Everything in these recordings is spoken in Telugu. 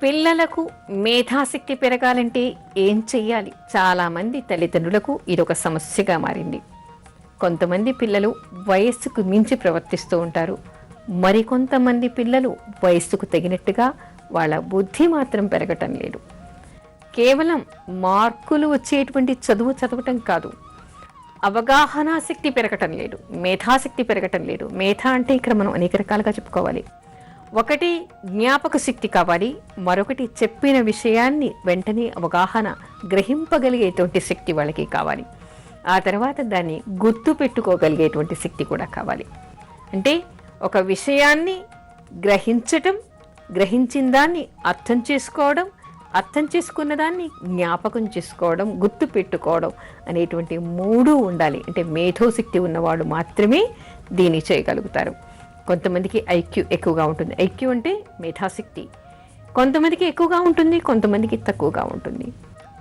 పిల్లలకు మేధాశక్తి పెరగాలంటే ఏం చెయ్యాలి? చాలామంది తల్లిదండ్రులకు ఇదొక సమస్యగా మారింది. కొంతమంది పిల్లలు వయస్సుకు మించి ప్రవర్తిస్తూ ఉంటారు. మరికొంతమంది పిల్లలు వయస్సుకు తగినట్టుగా వాళ్ళ బుద్ధి మాత్రం పెరగటం లేదు. కేవలం మార్కులు వచ్చేటువంటి చదువు చదవటం కాదు, అవగాహనా శక్తి పెరగటం లేదు, మేధాశక్తి పెరగటం లేదు. మేధ అంటే ఇక్కడ మనం అనేక రకాలుగా చెప్పుకోవాలి. ఒకటి జ్ఞాపక శక్తి కావాలి, మరొకటి చెప్పిన విషయాన్ని వెంటనే అవగాహన గ్రహింపగలిగేటువంటి శక్తి వాళ్ళకి కావాలి. ఆ తర్వాత దాన్ని గుర్తు పెట్టుకోగలిగేటువంటి శక్తి కూడా కావాలి. అంటే ఒక విషయాన్ని గ్రహించటం, గ్రహించిన దాన్ని అర్థం చేసుకోవడం, అర్థం చేసుకున్న దాన్ని జ్ఞాపకం చేసుకోవడం, గుర్తు పెట్టుకోవడం అనేటువంటి మూడు ఉండాలి. అంటే మేధోశక్తి ఉన్నవాళ్ళు మాత్రమే దీన్ని చేయగలుగుతారు. కొంతమందికి ఐక్యూ ఎక్కువగా ఉంటుంది. ఐక్యూ అంటే మేధాశక్తి. కొంతమందికి ఎక్కువగా ఉంటుంది, కొంతమందికి తక్కువగా ఉంటుంది.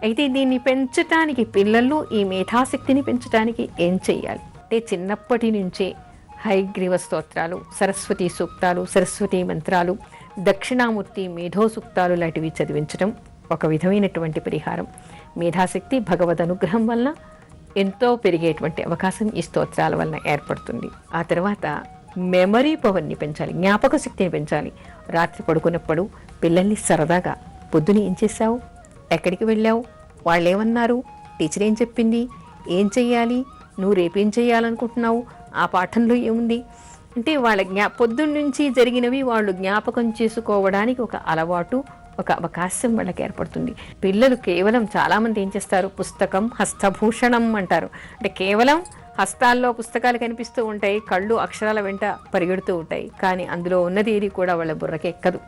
అయితే దీన్ని పెంచటానికి, పిల్లల్లో ఈ మేధాశక్తిని పెంచడానికి ఏం చెయ్యాలి అంటే చిన్నప్పటి నుంచే హయగ్రీవ స్తోత్రాలు, సరస్వతి సూక్తాలు, సరస్వతి మంత్రాలు, దక్షిణామూర్తి మేధో సూక్తాలు లాంటివి చదివించడం ఒక విధమైనటువంటి పరిహారం. మేధాశక్తి భగవద్ అనుగ్రహం వలన ఎంతో పెరిగేటువంటి అవకాశం ఈ స్తోత్రాల వలన ఏర్పడుతుంది. ఆ తర్వాత మెమరీ పవర్ని పెంచాలి, జ్ఞాపక శక్తిని పెంచాలి. రాత్రి పడుకున్నప్పుడు పిల్లల్ని సరదాగా పొద్దున ఏం చేశావు, ఎక్కడికి వెళ్ళావు, వాళ్ళు ఏమన్నారు, టీచర్ ఏం చెప్పింది, ఏం చెయ్యాలి, నువ్వు రేపేం చేయాలనుకుంటున్నావు, ఆ పాఠంలో ఏముంది అంటే వాళ్ళ పొద్దున్న నుంచి జరిగినవి వాళ్ళు జ్ఞాపకం చేసుకోవడానికి ఒక అలవాటు, ఒక అవకాశం వాళ్ళకి ఏర్పడుతుంది. పిల్లలు కేవలం చాలామంది ఏం చేస్తారు, పుస్తకం హస్తభూషణం అంటారు. అంటే కేవలం హస్తాల్లో పుస్తకాలు కనిపిస్తూ ఉంటాయి, కళ్ళు అక్షరాల వెంట పరిగెడుతూ ఉంటాయి, కానీ అందులో ఉన్నది ఏది కూడా వాళ్ళ బుర్రకి ఎక్కదు.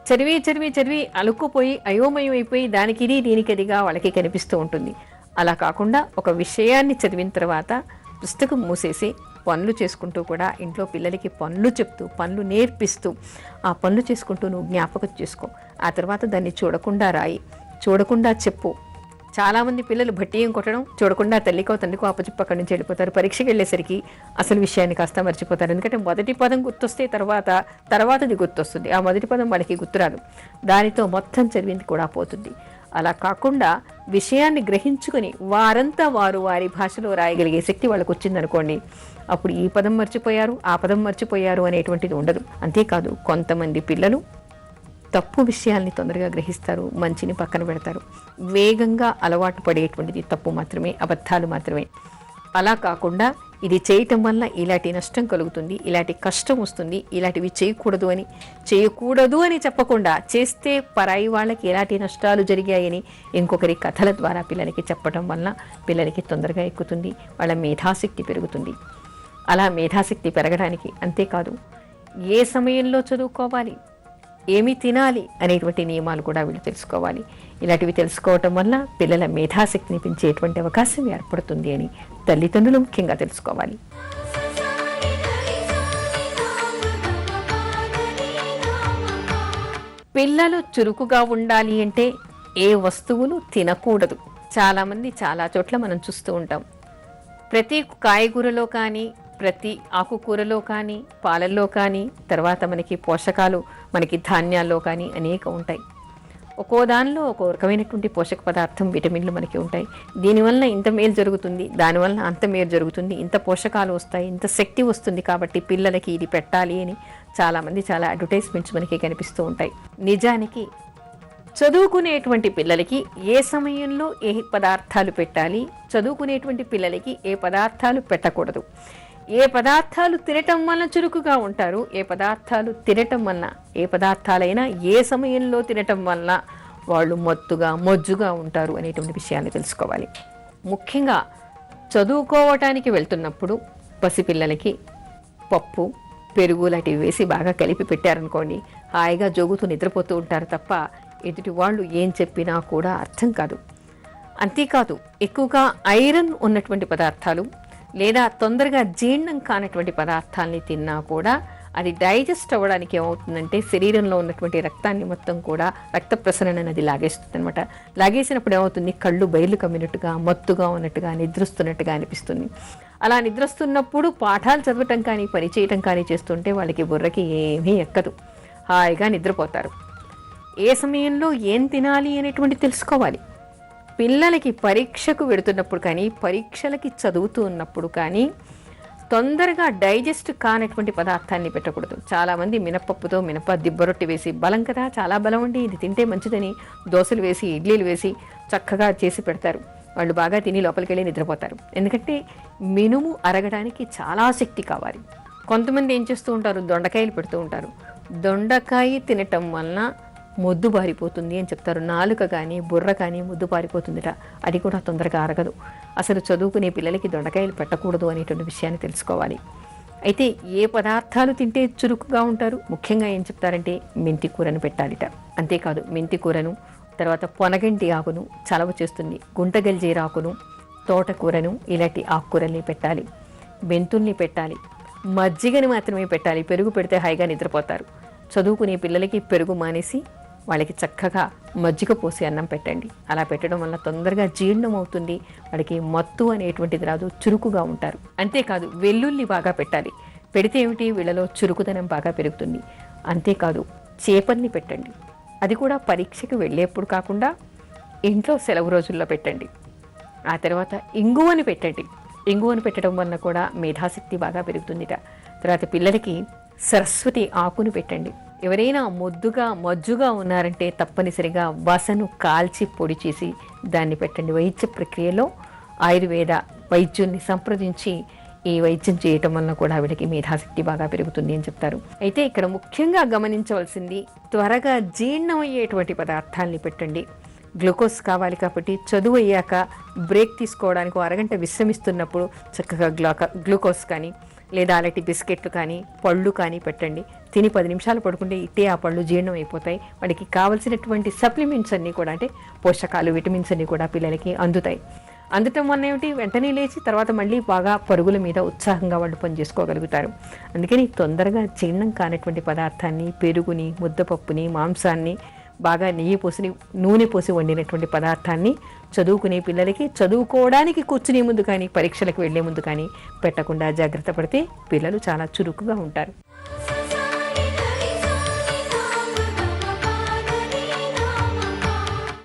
చదివి చదివి చదివి అలుక్కుపోయి అయోమయం అయిపోయి దానికిది దీనికదిగా వాళ్ళకి కనిపిస్తూ ఉంటుంది. అలా కాకుండా ఒక విషయాన్ని చదివిన తర్వాత పుస్తకం మూసేసి పనులు చేసుకుంటూ కూడా ఇంట్లో పిల్లలకి పనులు చెప్తూ, పనులు నేర్పిస్తూ, ఆ పనులు చేసుకుంటూ నువ్వు జ్ఞాపకం చేసుకో. ఆ తర్వాత దాన్ని చూడకుండా రాయి, చూడకుండా చెప్పు. చాలామంది పిల్లలు భట్టీయం కొట్టడం చూడకుండా తల్లికో తండ్రికో అప్పచెప్పి అక్కడి నుంచి వెళ్ళిపోతారు. పరీక్షకి వెళ్ళేసరికి అసలు విషయాన్ని కాస్త మర్చిపోతారు. ఎందుకంటే మొదటి పదం గుర్తొస్తే తర్వాతది గుర్తొస్తుంది. ఆ మొదటి పదం వాళ్ళకి గుర్తురాదు, దానితో మొత్తం చదివింది కూడా పోతుంది. అలా కాకుండా విషయాన్ని గ్రహించుకొని వారంతా వారు వారి భాషలో రాయగలిగే శక్తి వాళ్ళకు వచ్చిందనుకోండి, అప్పుడు ఈ పదం మర్చిపోయారు, ఆ పదం మర్చిపోయారు అనేటువంటిది ఉండదు. అంతేకాదు కొంతమంది పిల్లలు తప్పు విషయాల్ని తొందరగా గ్రహిస్తారు, మంచిని పక్కన పెడతారు. వేగంగా అలవాటు పడేటువంటిది తప్పు మాత్రమే, అబద్ధాలు మాత్రమే. అలా కాకుండా ఇది చేయటం వల్ల ఇలాంటి నష్టం కలుగుతుంది, ఇలాంటి కష్టం వస్తుంది, ఇలాంటివి చేయకూడదు అని చెప్పకుండా చేస్తే పరాయి వాళ్ళకి ఎలాంటి నష్టాలు జరిగాయని ఇంకొకరి కథల ద్వారా పిల్లలకి చెప్పడం వల్ల పిల్లలకి తొందరగా ఎక్కుతుంది, వాళ్ళ మేధాశక్తి పెరుగుతుంది. అలా మేధాశక్తి పెరగడానికి అంతేకాదు ఏ సమయంలో చదువుకోవాలి, ఏమి తినాలి అనేటువంటి నియమాలు కూడా వీళ్ళు తెలుసుకోవాలి. ఇలాంటివి తెలుసుకోవటం వల్ల పిల్లల మేధాశక్తిని పెంచేటువంటి అవకాశం ఏర్పడుతుంది అని తల్లిదండ్రులు ముఖ్యంగా తెలుసుకోవాలి. పిల్లలు చురుకుగా ఉండాలి అంటే ఏ వస్తువులు తినకూడదు. చాలామంది చాలా చోట్ల మనం చూస్తూ ఉంటాం, ప్రతి కాయగూరలో కానీ, ప్రతి ఆకుకూరలో కానీ, పాలల్లో కానీ, తర్వాత మనకి పోషకాలు మనకి ధాన్యాల్లో కానీ అనేక ఉంటాయి. ఒక్కో దానిలో ఒక్కో రకమైనటువంటి పోషక పదార్థం, విటమిన్లు మనకి ఉంటాయి. దీనివల్ల ఇంత మేలు జరుగుతుంది, దానివల్ల అంత మేలు జరుగుతుంది, ఇంత పోషకాలు వస్తాయి, ఇంత శక్తి వస్తుంది, కాబట్టి పిల్లలకి ఇది పెట్టాలి అని చాలామంది చాలా అడ్వర్టైజ్మెంట్స్ మనకి కనిపిస్తూ ఉంటాయి. నిజానికి చదువుకునేటువంటి పిల్లలకి ఏ సమయంలో ఏ పదార్థాలు పెట్టాలి, చదువుకునేటువంటి పిల్లలకి ఏ పదార్థాలు పెట్టకూడదు, ఏ పదార్థాలు తినటం వలన చురుకుగా ఉంటారు, ఏ పదార్థాలు తినటం వలన, ఏ పదార్థాలైనా ఏ సమయంలో తినటం వలన వాళ్ళు మొజ్జుగా ఉంటారు అనేటువంటి విషయాన్ని తెలుసుకోవాలి. ముఖ్యంగా చదువుకోవటానికి వెళ్తున్నప్పుడు పసిపిల్లలకి పప్పు, పెరుగు లాంటివి వేసి బాగా కలిపి పెట్టారనుకోండి, హాయిగా జోగుతూ నిద్రపోతూ ఉంటారు తప్ప ఎదుటి వాళ్ళు ఏం చెప్పినా కూడా అర్థం కాదు. అంతేకాదు ఎక్కువగా ఐరన్ ఉన్నటువంటి పదార్థాలు లేదా తొందరగా జీర్ణం కానటువంటి పదార్థాలని తిన్నా కూడా అది డైజెస్ట్ అవ్వడానికి ఏమవుతుందంటే శరీరంలో ఉన్నటువంటి రక్తాన్ని మొత్తం కూడా రక్త ప్రసరణ అనేది లాగేస్తుంది అనమాట. లాగేసినప్పుడు ఏమవుతుంది, కళ్ళు బయలు కమ్మినట్టుగా, మత్తుగా ఉన్నట్టుగా, నిద్రస్తున్నట్టుగా అనిపిస్తుంది. అలా నిద్రస్తున్నప్పుడు పాఠాలు చదవటం కానీ పని చేయటం కానీ చేస్తుంటే వాళ్ళకి బుర్రకి ఏమీ ఎక్కదు, హాయిగా నిద్రపోతారు. ఏ సమయంలో ఏం తినాలి అనేటువంటి తెలుసుకోవాలి. పిల్లలకి పరీక్షకు వెడుతున్నప్పుడు కానీ, పరీక్షలకి చదువుతూ ఉన్నప్పుడు కానీ తొందరగా డైజెస్ట్ కానటువంటి పదార్థాన్ని పెట్టకూడదు. చాలామంది మినపప్పుతో దిబ్బరొట్టి వేసి, బలం కదా, చాలా బలం అండి, ఇది తింటే మంచిదని దోశలు వేసి, ఇడ్లీలు వేసి చక్కగా చేసి పెడతారు. వాళ్ళు బాగా తిని లోపలికి వెళ్ళి నిద్రపోతారు. ఎందుకంటే మినుము అరగడానికి చాలా శక్తి కావాలి. కొంతమంది ఏం చేస్తూ ఉంటారు, దొండకాయలు పెడుతూ ఉంటారు. దొండకాయ తినటం వలన మొద్దు బారిపోతుంది అని చెప్తారు. నాలుక కానీ బుర్ర కానీ మొద్దు బారిపోతుందిట. అది కూడా తొందరగా అరగదు. అసలు చదువుకునే పిల్లలకి దొండకాయలు పెట్టకూడదు అనేటువంటి విషయాన్ని తెలుసుకోవాలి. అయితే ఏ పదార్థాలు తింటే చురుకుగా ఉంటారు, ముఖ్యంగా ఏం చెప్తారంటే మెంతి కూరను పెట్టాలిట. అంతేకాదు మెంతి కూరను, తర్వాత పొనగంటి ఆకును, చలవ చేస్తుంది, గుంటగల్జేరాకును, తోటకూరను, ఇలాంటి ఆకుకూరల్ని పెట్టాలి. మెంతుల్ని పెట్టాలి. మజ్జిగని మాత్రమే పెట్టాలి. పెరుగు పెడితే హాయిగా నిద్రపోతారు. చదువుకునే పిల్లలకి పెరుగు మానేసి వాళ్ళకి చక్కగా మజ్జిగ పోసి అన్నం పెట్టండి. అలా పెట్టడం వల్ల తొందరగా జీర్ణం అవుతుంది. వాళ్ళకి మత్తు అనేటువంటిది రాదు, చురుకుగా ఉంటారు. అంతేకాదు వెల్లుల్లి బాగా పెట్టాలి. పెడితే ఏమిటి, వీళ్ళలో చురుకుదనం బాగా పెరుగుతుంది. అంతేకాదు చేపల్ని పెట్టండి. అది కూడా పరీక్షకు వెళ్ళేప్పుడు కాకుండా ఇంట్లో సెలవు రోజుల్లో పెట్టండి. ఆ తర్వాత ఇంగువని పెట్టండి. ఇంగువని పెట్టడం వల్ల కూడా మేధాశక్తి బాగా పెరుగుతుందిట. తర్వాత పిల్లలకి సరస్వతి ఆకును పెట్టండి. ఎవరైనా మజ్జుగా ఉన్నారంటే తప్పనిసరిగా వసను కాల్చి పొడి చేసి దాన్ని పెట్టండి. వైద్య ప్రక్రియలో ఆయుర్వేద వైద్యుల్ని సంప్రదించి ఈ వైద్యం చేయటం వల్ల కూడా వీడికి మేధాశక్తి బాగా పెరుగుతుంది అని చెప్తారు. అయితే ఇక్కడ ముఖ్యంగా గమనించవలసింది, త్వరగా జీర్ణమయ్యేటువంటి పదార్థాలని పెట్టండి. గ్లూకోజ్ కావాలి కాబట్టి చదువు అయ్యాక బ్రేక్ తీసుకోవడానికి అరగంట విశ్రమిస్తున్నప్పుడు చక్కగా గ్లూకోజ్ కానీ లేదా అలాంటి బిస్కెట్లు కానీ పళ్ళు కానీ పెట్టండి. తిని 10 నిమిషాలు పడుకుంటే ఇట్టే ఆ పళ్ళు జీర్ణం అయిపోతాయి. వాడికి కావలసినటువంటి సప్లిమెంట్స్ అన్నీ కూడా, అంటే పోషకాలు, విటమిన్స్ అన్నీ కూడా పిల్లలకి అందుతాయి. అందటం వల్ల ఏమిటి, వెంటనే లేచి తర్వాత మళ్ళీ బాగా పరుగుల మీద ఉత్సాహంగా వాళ్ళు పని చేసుకోగలుగుతారు. అందుకని తొందరగా జీర్ణం కానటువంటి పదార్థాన్ని, పెరుగుని, ముద్దపప్పుని, మాంసాన్ని, బాగా నెయ్యి పోసి నూనె పోసి వండినటువంటి పదార్థాన్ని చదువుకునే పిల్లలకి చదువుకోవడానికి కూర్చునే ముందు కానీ, పరీక్షలకు వెళ్లే ముందు కానీ పెట్టకుండా జాగ్రత్త పడితే పిల్లలు చాలా చురుకుగా ఉంటారు.